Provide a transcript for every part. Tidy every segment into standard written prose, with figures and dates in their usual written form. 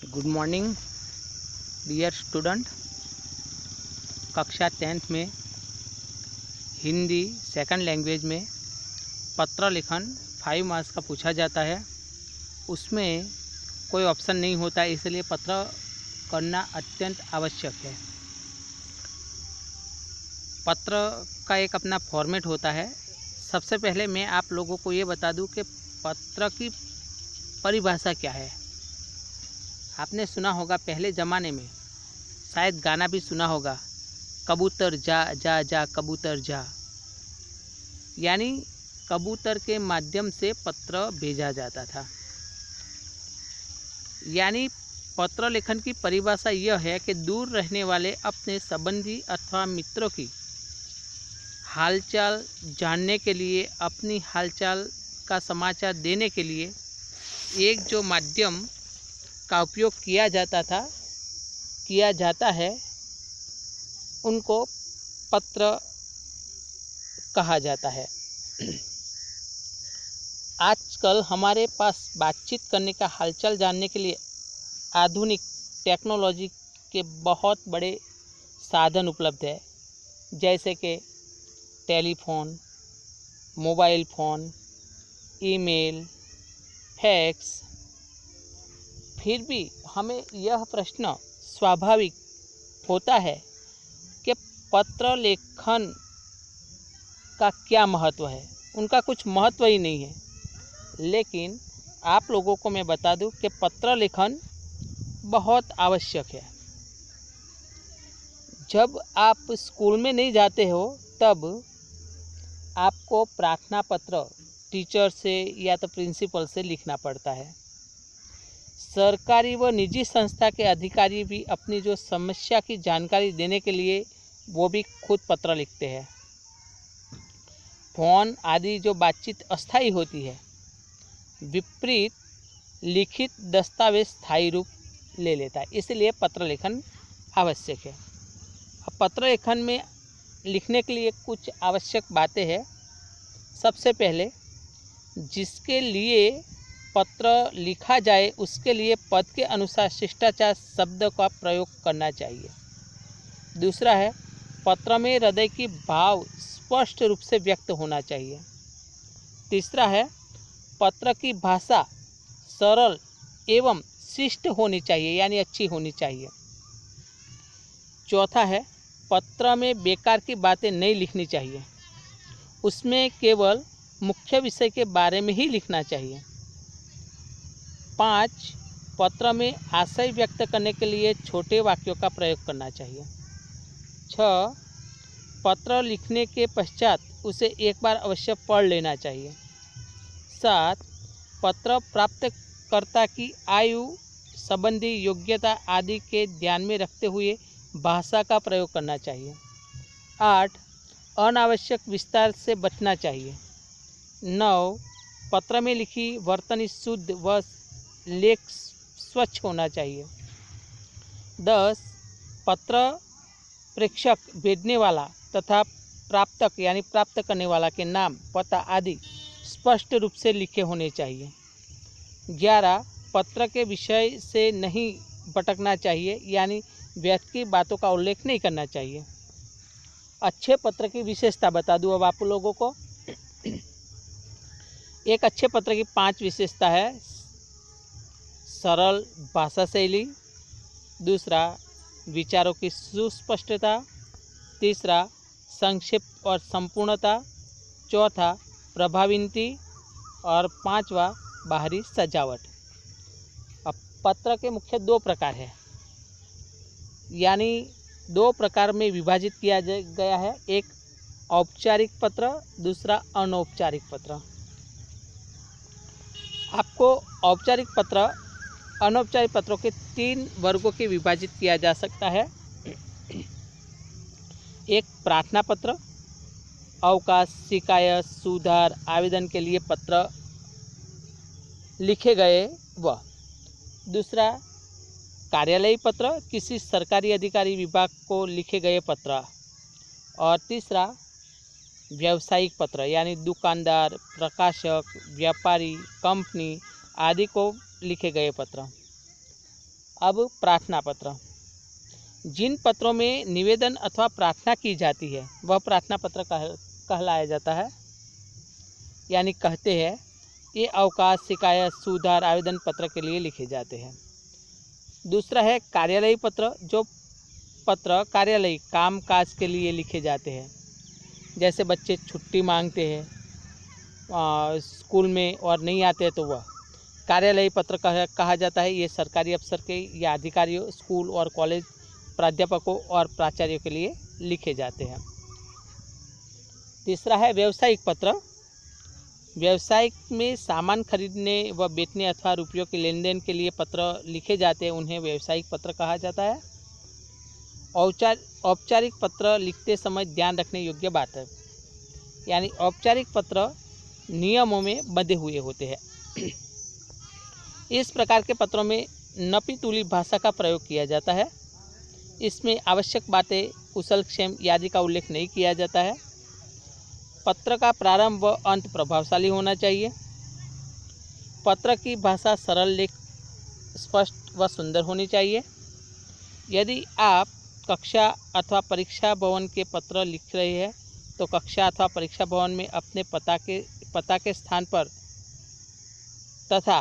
Good morning dear student. कक्षा 10th में Hindi second language में पत्र लेखन 5 मार्क्स का पूछा जाता है। उसमें कोई ऑप्शन नहीं होता, इसलिए पत्र करना अत्यंत आवश्यक है। पत्र का एक अपना फॉर्मेट होता है। सबसे पहले मैं आप लोगों को ये बता दूं कि पत्र की परिभाषा क्या है। आपने सुना होगा पहले ज़माने में, शायद गाना भी सुना होगा, कबूतर जा जा जा कबूतर जा, यानी कबूतर के माध्यम से पत्र भेजा जाता था। यानी पत्र लेखन की परिभाषा यह है कि दूर रहने वाले अपने संबंधी अथवा मित्रों की हालचाल जानने के लिए, अपनी हालचाल का समाचार देने के लिए एक जो माध्यम का उपयोग किया जाता है उनको पत्र कहा जाता है। आजकल हमारे पास बातचीत करने का हालचाल जानने के लिए आधुनिक टेक्नोलॉजी के बहुत बड़े साधन उपलब्ध है, जैसे कि telephone, mobile phone, email, fax. फिर भी हमें यह प्रश्न स्वाभाविक होता है कि पत्र लेखन का क्या महत्व है। उनका कुछ महत्व ही नहीं है, लेकिन आप लोगों को मैं बता दूं कि पत्र लेखन बहुत आवश्यक है। जब आप स्कूल में नहीं जाते हो तब आपको प्रार्थना पत्र टीचर से या तो प्रिंसिपल से लिखना पड़ता है। सरकारी व निजी संस्था के अधिकारी भी अपनी जो समस्या की जानकारी देने के लिए वो भी खुद पत्र लिखते हैं। फोन आदि जो बातचीत अस्थायी होती है, विपरीत लिखित दस्तावेज स्थायी रूप ले लेता है, इसलिए पत्र लेखन आवश्यक है। अब पत्र लेखन में लिखने के लिए कुछ आवश्यक बातें हैं। सबसे पहले, जिसके लिए पत्र लिखा जाए उसके लिए पद के अनुसार शिष्टाचार शब्द का प्रयोग करना चाहिए। दूसरा है, पत्र में हृदय की भाव स्पष्ट रूप से व्यक्त होना चाहिए। तीसरा है, पत्र की भाषा सरल एवं शिष्ट होनी चाहिए, यानी अच्छी होनी चाहिए। चौथा है, पत्र में बेकार की बातें नहीं लिखनी चाहिए, उसमें केवल मुख्य विषय के बारे में ही लिखना चाहिए। 5, पत्र में आशय व्यक्त करने के लिए छोटे वाक्यों का प्रयोग करना चाहिए। 6, पत्र लिखने के पश्चात उसे एक बार अवश्य पढ़ लेना चाहिए। 7, पत्र प्राप्तकर्ता की आयु संबंधी योग्यता आदि के ध्यान में रखते हुए भाषा का प्रयोग करना चाहिए। 8, अनावश्यक विस्तार से बचना चाहिए। 9, पत्र में लिखी वर्तनी शुद्ध व लेख स्वच्छ होना चाहिए। 10, पत्र प्रेषक, भेजने वाला तथा प्राप्तक यानी प्राप्त करने वाला के नाम, पता आदि स्पष्ट रूप से लिखे होने चाहिए। 11, पत्र के विषय से नहीं भटकना चाहिए, यानी व्यर्थ की बातों का उल्लेख नहीं करना चाहिए। अच्छे पत्र की विशेषता बता दूं अब आप लोगों को। एक अच्छे पत्र की 5 विशेषता है। सरल भाषा शैली, दूसरा विचारों की सुस्पष्टता, तीसरा संक्षिप्त और संपूर्णता, चौथा प्रभावती और 5वां बाहरी सजावट। अब पत्र के मुख्य 2 प्रकार हैं, यानी 2 प्रकार में विभाजित किया गया है। एक औपचारिक पत्र, दूसरा अनौपचारिक पत्र। आपको औपचारिक पत्र अनौपचारिक पत्रों के 3 वर्गों के विभाजित किया जा सकता है। एक प्रार्थना पत्र, अवकाश, शिकायत, सुधार, आवेदन के लिए पत्र लिखे गए वह। दूसरा कार्यालयी पत्र, किसी सरकारी अधिकारी विभाग को लिखे गए पत्र। और तीसरा व्यावसायिक पत्र, यानी दुकानदार, प्रकाशक, व्यापारी, कंपनी आदि को लिखे गए पत्र। अब प्रार्थना पत्र। जिन पत्रों में निवेदन अथवा प्रार्थना की जाती है वह प्रार्थना पत्र कहलाया जाता है, यानी कहते हैं। ये अवकाश, शिकायत, सुधार, आवेदन पत्र के लिए लिखे जाते हैं। दूसरा है कार्यालयी पत्र। जो पत्र कार्यालयी काम काज के लिए लिखे जाते हैं, जैसे बच्चे छुट्टी मांगते हैं स्कूल में और नहीं आते हैं तो वह कार्यालयी पत्र कहा जाता है। ये सरकारी अफसर के या अधिकारियों, स्कूल और कॉलेज प्राध्यापकों और प्राचार्यों के लिए लिखे जाते हैं। तीसरा है व्यावसायिक पत्र। व्यवसाय में सामान खरीदने व बेचने अथवा रुपयों के लेन देन के लिए पत्र लिखे जाते हैं, उन्हें व्यावसायिक पत्र कहा जाता है। औपचारिक पत्र लिखते समय ध्यान रखने योग्य बात है, यानी औपचारिक पत्र नियमों में बंधे हुए होते हैं। इस प्रकार के पत्रों में नपी-तुली भाषा का प्रयोग किया जाता है। इसमें आवश्यक बातें, कुशल क्षेम आदि का उल्लेख नहीं किया जाता है। पत्र का प्रारंभ व अंत प्रभावशाली होना चाहिए। पत्र की भाषा सरल, लेख स्पष्ट व सुंदर होनी चाहिए। यदि आप कक्षा अथवा परीक्षा भवन के पत्र लिख रहे हैं तो कक्षा अथवा परीक्षा भवन में अपने पता के स्थान पर तथा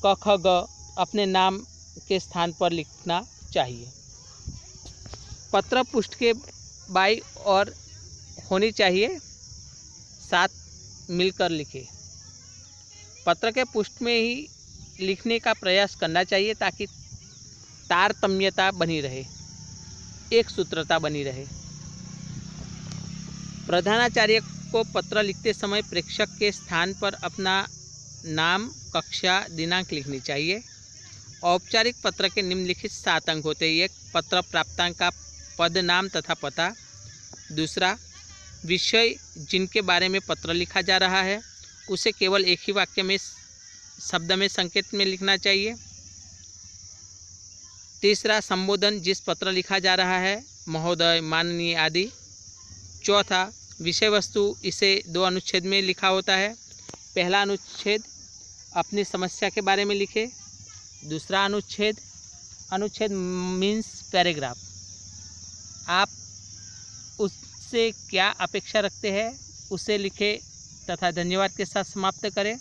क ख ग अपने नाम के स्थान पर लिखना चाहिए। पत्र पृष्ठ के बाईं ओर होनी चाहिए, साथ मिलकर लिखें। पत्र के पृष्ठ में ही लिखने का प्रयास करना चाहिए ताकि तारतम्यता बनी रहे, एक सूत्रता बनी रहे। प्रधानाचार्य को पत्र लिखते समय प्रेषक के स्थान पर अपना नाम, कक्षा, दिनांक लिखनी चाहिए। औपचारिक पत्र के निम्नलिखित 7 अंक होते हैं। 1. पत्र प्राप्तांक का पद, नाम तथा पता। दूसरा, विषय जिनके बारे में पत्र लिखा जा रहा है उसे केवल एक ही वाक्य में, शब्द में, संकेत में लिखना चाहिए। तीसरा, संबोधन जिस पत्र लिखा जा रहा है, महोदय, माननीय आदि। चौथा, विषय वस्तु इसे 2 अनुच्छेद में लिखा होता है। पहला अनुच्छेद अपनी समस्या के बारे में लिखे। दूसरा अनुच्छेद मीन्स पैराग्राफ, आप उससे क्या अपेक्षा रखते हैं उसे लिखे तथा धन्यवाद के साथ समाप्त करें।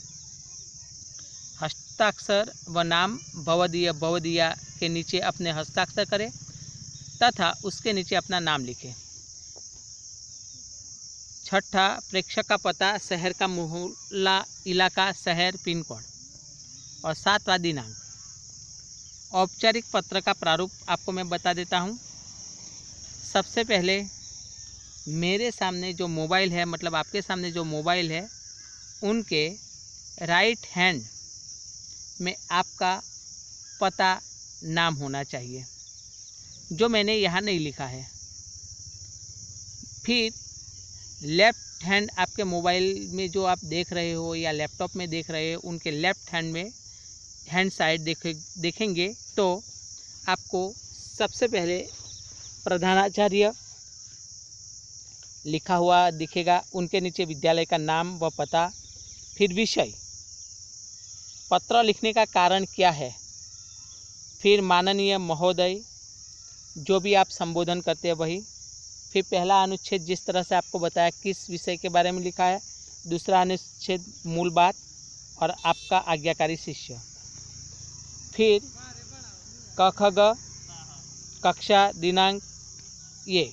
हस्ताक्षर व नाम भवदीय के नीचे अपने हस्ताक्षर करें तथा उसके नीचे अपना नाम लिखें। छठा, प्रेषक का पता, शहर का मोहल्ला, इलाका, शहर, पिन कोड। और 7वां, दिनांक। औपचारिक पत्र का प्रारूप आपको मैं बता देता हूँ। सबसे पहले मेरे सामने जो मोबाइल है, मतलब आपके सामने जो मोबाइल है, उनके राइट हैंड में आपका पता, नाम होना चाहिए, जो मैंने यहाँ नहीं लिखा है। फिर लेफ्ट हैंड आपके मोबाइल में जो आप देख रहे हो या लैपटॉप में देख रहे हो, उनके लेफ्ट हैंड में हैंड साइड देखेंगे तो आपको सबसे पहले प्रधानाचार्य लिखा हुआ दिखेगा, उनके नीचे विद्यालय का नाम व पता। फिर विषय, पत्र लिखने का कारण क्या है। फिर माननीय, महोदय, जो भी आप संबोधन करते हैं वही। फिर पहला अनुच्छेद जिस तरह से आपको बताया किस विषय के बारे में लिखा है। दूसरा अनुच्छेद मूल बात और आपका आज्ञाकारी शिष्य। फिर क ख ग, कक्षा, दिनांक, ये।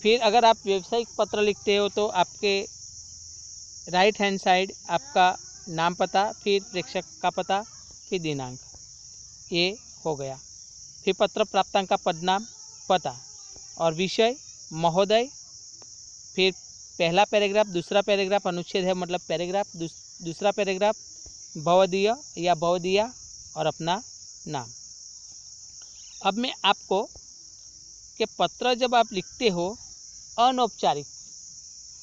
फिर अगर आप व्यावसायिक पत्र लिखते हो तो आपके राइट हैंड साइड आपका नाम, पता, फिर प्रेषक का पता, फिर दिनांक, ये हो गया। फिर पत्र प्राप्तांक का पद, नाम, पता और विषय महोदय। फिर पहला पैराग्राफ, दूसरा पैराग्राफ, अनुच्छेद है मतलब पैराग्राफ, दूसरा पैराग्राफ भवदीय या भवदीया और अपना नाम। अब मैं आपको कि पत्र जब आप लिखते हो अनौपचारिक,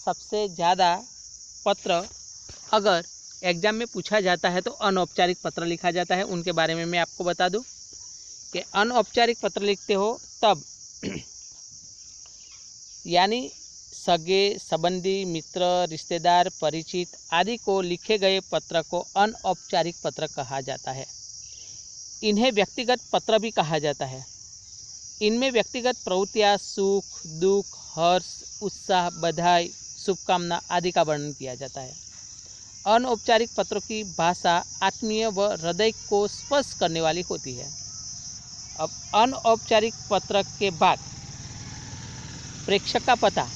सबसे ज़्यादा पत्र अगर एग्ज़ाम में पूछा जाता है तो अनौपचारिक पत्र लिखा जाता है। उनके बारे में मैं आपको बता दूं कि अनौपचारिक पत्र लिखते हो तब यानी सगे संबंधी, मित्र, रिश्तेदार, परिचित आदि को लिखे गए पत्र को अनौपचारिक पत्र कहा जाता है। इन्हें व्यक्तिगत पत्र भी कहा जाता है। इनमें व्यक्तिगत प्रवृत्तियाँ, सुख, दुख, हर्ष, उत्साह, बधाई, शुभकामना आदि का वर्णन किया जाता है। अनौपचारिक पत्रों की भाषा आत्मीय व हृदय को स्पर्श करने वाली होती है। अब अनौपचारिक पत्र के बाद प्रेषक का पता।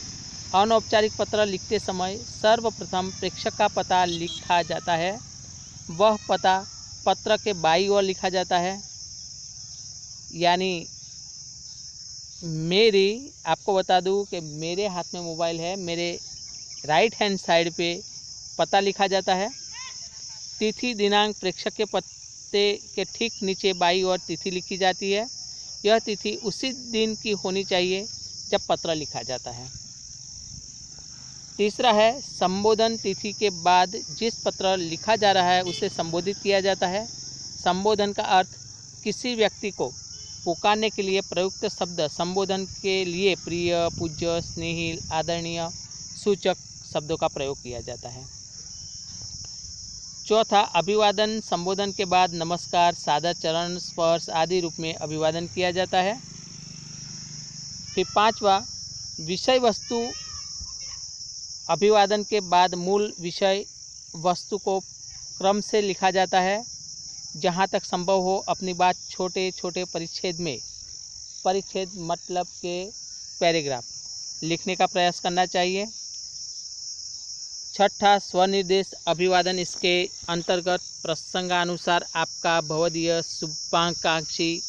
अनौपचारिक पत्र लिखते समय सर्वप्रथम प्रेषक का पता लिखा जाता है। वह पता पत्र के बाईं ओर लिखा जाता है। यानी आपको बता दूं कि मेरे हाथ में मोबाइल है, मेरे राइट हैंड साइड पे पता लिखा जाता है। तिथि दिनांक प्रेषक के पत्ते के ठीक नीचे बाईं ओर तिथि लिखी जाती है। यह तिथि उसी दिन की होनी चाहिए जब पत्र लिखा जाता है। तीसरा है संबोधन। तिथि के बाद जिस पत्र लिखा जा रहा है उसे संबोधित किया जाता है। संबोधन का अर्थ किसी व्यक्ति को पुकारने के लिए प्रयुक्त शब्द संबोधन के लिए प्रिय, पूज्य, स्नेहिल, आदरणीय सूचक शब्दों का प्रयोग किया जाता है। चौथा अभिवादन। संबोधन के बाद नमस्कार, सादर, चरण स्पर्श आदि रूप में अभिवादन किया जाता है। फिर पांचवा विषय वस्तु। अभिवादन के बाद मूल विषय वस्तु को क्रम से लिखा जाता है। जहाँ तक संभव हो अपनी बात छोटे छोटे परिच्छेद मतलब के पैराग्राफ लिखने का प्रयास करना चाहिए। छठा स्वनिर्देश अभिवादन। इसके अंतर्गत प्रसंगानुसार आपका, भवदीय, शुभाकांक्षी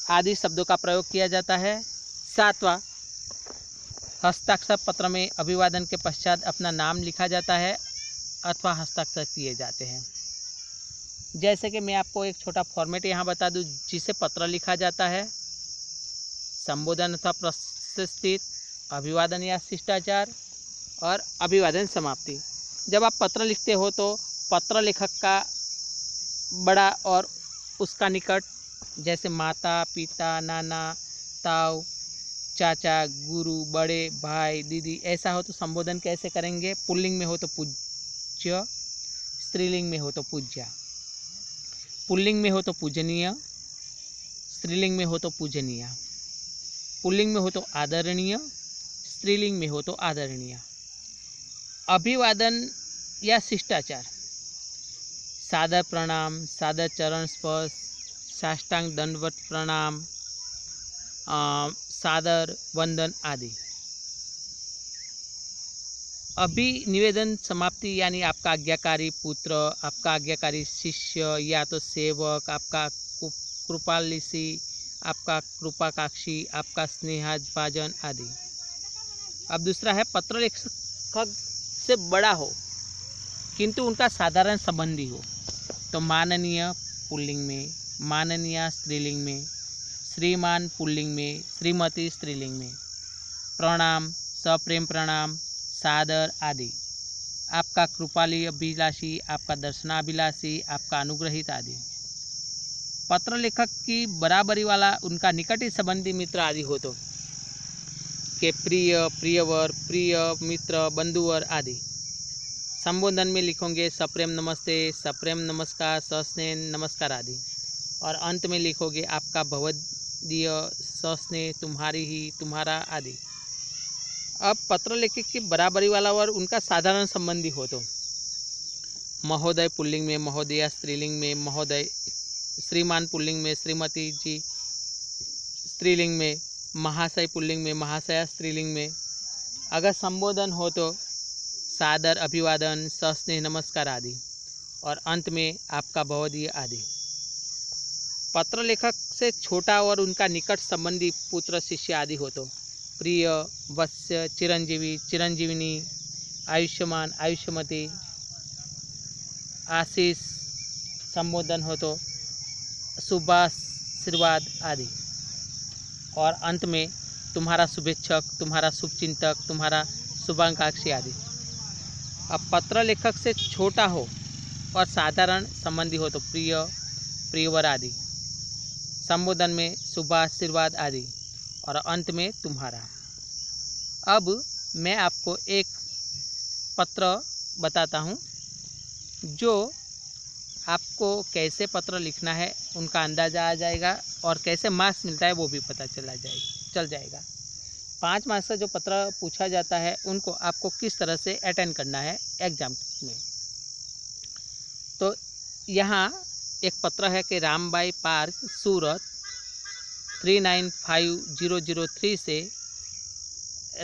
आदि शब्दों का प्रयोग किया जाता है। सातवां हस्ताक्षर। पत्र में अभिवादन के पश्चात अपना नाम लिखा जाता है अथवा हस्ताक्षर किए जाते हैं। जैसे कि मैं आपको एक छोटा फॉर्मेट यहाँ बता दूँ जिसे पत्र लिखा जाता है। संबोधन अथवा प्रशस्ति, अभिवादन या शिष्टाचार और अभिवादन समाप्ति। जब आप पत्र लिखते हो तो पत्र लेखक का बड़ा और उसका निकट, जैसे माता, पिता, नाना, ताऊ, चाचा, गुरु, बड़े भाई, दीदी, ऐसा हो तो संबोधन कैसे करेंगे? पुल्लिंग में हो तो पूज्य, स्त्रीलिंग में हो तो पूज्या। पुल्लिंग में हो तो पूजनीय, स्त्रीलिंग में हो तो पूजनीय। पुल्लिंग में हो तो आदरणीय, स्त्रीलिंग में हो तो आदरणीय। अभिवादन या शिष्टाचार। सादर प्रणाम, सादर चरण स्पर्श, साष्टांग दंडवत प्रणाम, सादर वंदन आदि। अभिनिवेदन समाप्ति यानी आपका आज्ञाकारी पुत्र, आपका आज्ञाकारी शिष्य या तो सेवक, आपका कृपालिसी, आपका कृपाकाक्षी, आपका स्नेहभाजन आदि। अब दूसरा है पत्र लेखक से बड़ा हो किंतु उनका साधारण संबंधी हो तो माननीय पुल्लिंग में, माननीय स्त्रीलिंग में, श्रीमान पुल्लिंग में, श्रीमती स्त्रीलिंग में। प्रणाम, सप्रेम प्रणाम, सादर आदि। आपका कृपाली अभिलाषी, आपका दर्शनाभिलाषी, आपका अनुग्रहित आदि। पत्र लेखक की बराबरी वाला उनका निकट संबंधी मित्र आदि हो तो के प्रिय, प्रियवर, प्रिय मित्र, बंधुवर आदि। संबोधन में लिखोगे सप्रेम नमस्ते, सप्रेम नमस्कार, सस्नेह नमस्कार आदि। और अंत में लिखोगे आपका भवदीय, सस्नेह, तुम्हारी ही, तुम्हारा आदि। अब पत्र लेखक की बराबरी वाला और उनका साधारण संबंधी हो तो महोदय पुल्लिंग में, महोदया स्त्रीलिंग में, महोदय, श्रीमान पुल्लिंग में, श्रीमती जी स्त्रीलिंग में, महाशय पुल्लिंग में, महाशया स्त्रीलिंग में। अगर संबोधन हो तो सादर, अभिवादन, सस्नेह नमस्कार आदि। और अंत में आपका भवदीय आदि। पत्र लेखक से छोटा और उनका निकट संबंधी पुत्र, शिष्य आदि हो तो प्रिय, वत्स्य, चिरंजीवी, चिरंजीविनी, आयुष्मान, आयुष्मती, आशीष। संबोधन हो तो शुभाशीर्वाद आदि। और अंत में तुम्हारा शुभेच्छक, तुम्हारा शुभचिंतक, तुम्हारा शुभाकांक्षी आदि। अब पत्र लेखक से छोटा हो और साधारण संबंधी हो तो प्रिय, प्रियवर आदि। संबोधन में शुभाशीर्वाद आदि। और अंत में तुम्हारा। अब मैं आपको एक पत्र बताता हूँ जो आपको कैसे पत्र लिखना है उनका अंदाज़ा आ जाएगा और कैसे मार्क्स मिलता है वो भी पता चल जाएगा। 5 मार्क्स का जो पत्र पूछा जाता है उनको आपको किस तरह से अटेंड करना है एग्ज़ाम में। तो यहाँ एक पत्र है कि रामबाई पार्क सूरत 395003 से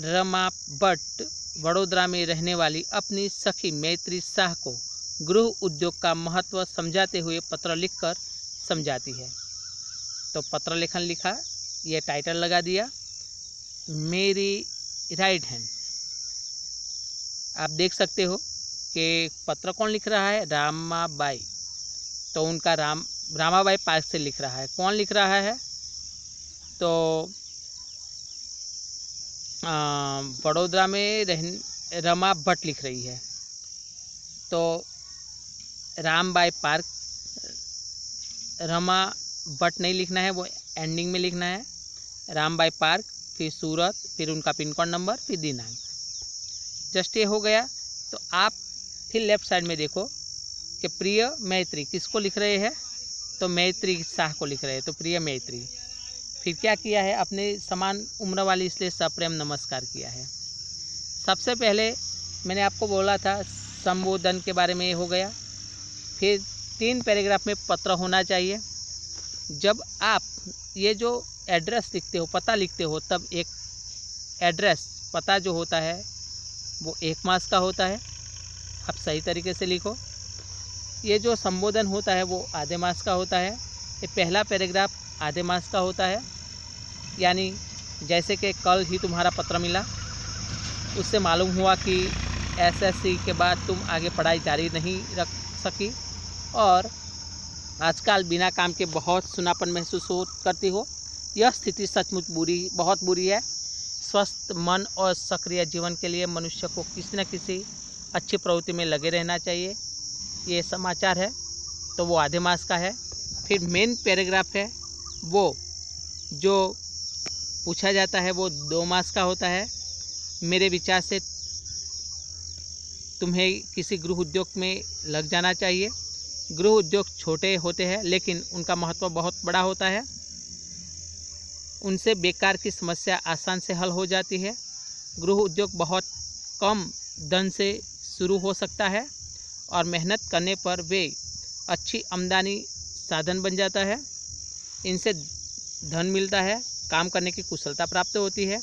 रमा भट्ट वडोदरा में रहने वाली अपनी सखी मैत्री शाह को गृह उद्योग का महत्व समझाते हुए पत्र लिखकर समझाती है। तो पत्र लेखन लिखा, ये टाइटल लगा दिया मेरी राइट हैंड। आप देख सकते हो कि पत्र कौन लिख रहा है, रामाबाई। तो उनका रामाबाई पार्क से लिख रहा है। कौन लिख रहा है, तो वडोदरा में रमा भट्ट लिख रही है। तो रामबाई पार्क, रमा भट्ट नहीं लिखना है, वो एंडिंग में लिखना है। रामबाई पार्क, फिर सूरत, फिर उनका पिन कोड नंबर, फिर दिनांक। जस्ट ये हो गया। तो आप फिर लेफ्ट साइड में देखो कि प्रिय मैत्री किसको लिख रहे हैं, तो मैत्री शाह को लिख रहे हैं। तो प्रिय मैत्री, फिर क्या किया है, अपने समान उम्र वाली इसलिए सप्रेम नमस्कार किया है। सबसे पहले मैंने आपको बोला था संबोधन के बारे में, ये हो गया। फिर 3 पैराग्राफ में पत्र होना चाहिए। जब आप ये जो एड्रेस लिखते हो, पता लिखते हो, तब एक एड्रेस पता जो होता है वो 1 मास का होता है। आप सही तरीके से लिखो। ये जो संबोधन होता है वो आधे मास का होता है। ये पहला पैराग्राफ आधे मास का होता है। यानी जैसे कि कल ही तुम्हारा पत्र मिला, उससे मालूम हुआ कि एसएससी के बाद तुम आगे पढ़ाई जारी नहीं रख सकी और आजकल बिना काम के बहुत सुनापन महसूस करती हो। यह स्थिति सचमुच बहुत बुरी है। स्वस्थ मन और सक्रिय जीवन के लिए मनुष्य को किसी न किसी अच्छी प्रवृत्ति में लगे रहना चाहिए। ये समाचार है, तो वो आधे मास का है। फिर मेन पैराग्राफ है, वो जो पूछा जाता है वो 2 मास का होता है। मेरे विचार से तुम्हें किसी गृह उद्योग में लग जाना चाहिए। गृह उद्योग छोटे होते हैं लेकिन उनका महत्व बहुत बड़ा होता है। उनसे बेकार की समस्या आसान से हल हो जाती है। गृह उद्योग बहुत कम धन से शुरू हो सकता है और मेहनत करने पर वे अच्छी आमदनी साधन बन जाता है। इनसे धन मिलता है, काम करने की कुशलता प्राप्त होती है,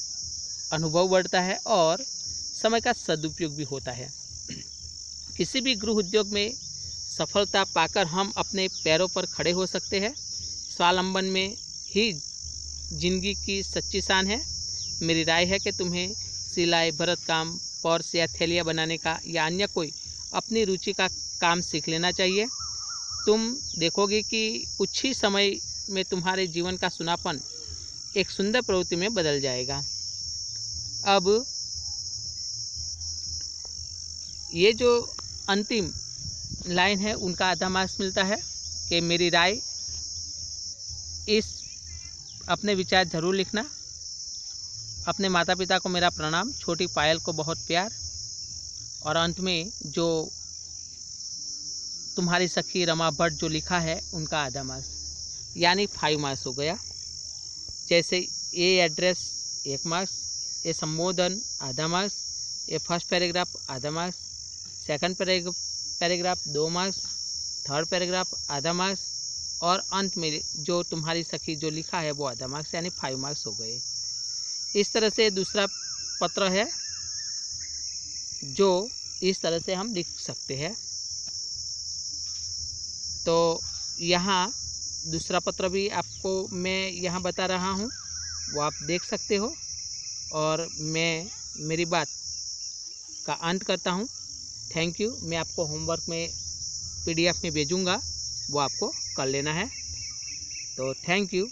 अनुभव बढ़ता है और समय का सदुपयोग भी होता है। किसी भी गृह उद्योग में सफलता पाकर हम अपने पैरों पर खड़े हो सकते हैं। स्वावलंबन में ही जिंदगी की सच्ची शान है। मेरी राय है कि तुम्हें सिलाई, भरत काम, पर्स या थैलियाँ बनाने का या अन्य कोई अपनी रुचि का काम सीख लेना चाहिए। तुम देखोगे कि कुछ ही समय में तुम्हारे जीवन का सुनापन एक सुंदर प्रवृत्ति में बदल जाएगा। अब ये जो अंतिम लाइन है उनका आधा मार्क्स मिलता है कि मेरी राय, इस अपने विचार ज़रूर लिखना। अपने माता पिता को मेरा प्रणाम, छोटी पायल को बहुत प्यार। और अंत में जो तुम्हारी सखी रमा भट्ट जो लिखा है उनका आधा मार्क्स, यानी 5 मार्क्स हो गया। जैसे ये एड्रेस 1 मार्क्स, ये संबोधन आधा मार्क्स, ये फर्स्ट पैराग्राफ आधा marks, second paragraph 2 marks, third paragraph आधा मार्क्स और अंत में जो तुम्हारी सखी जो लिखा है वो आधा मार्क्स, यानी 5 मार्क्स हो गए। इस तरह से दूसरा पत्र है जो इस तरह से हम लिख सकते हैं। तो यहाँ दूसरा पत्र भी आपको मैं यहाँ बता रहा हूँ, वो आप देख सकते हो। और मैं मेरी बात का अंत करता हूँ। Thank you. मैं आपको होमवर्क में PDF में भेजूँगा, वो आपको कर लेना है। तो थैंक यू।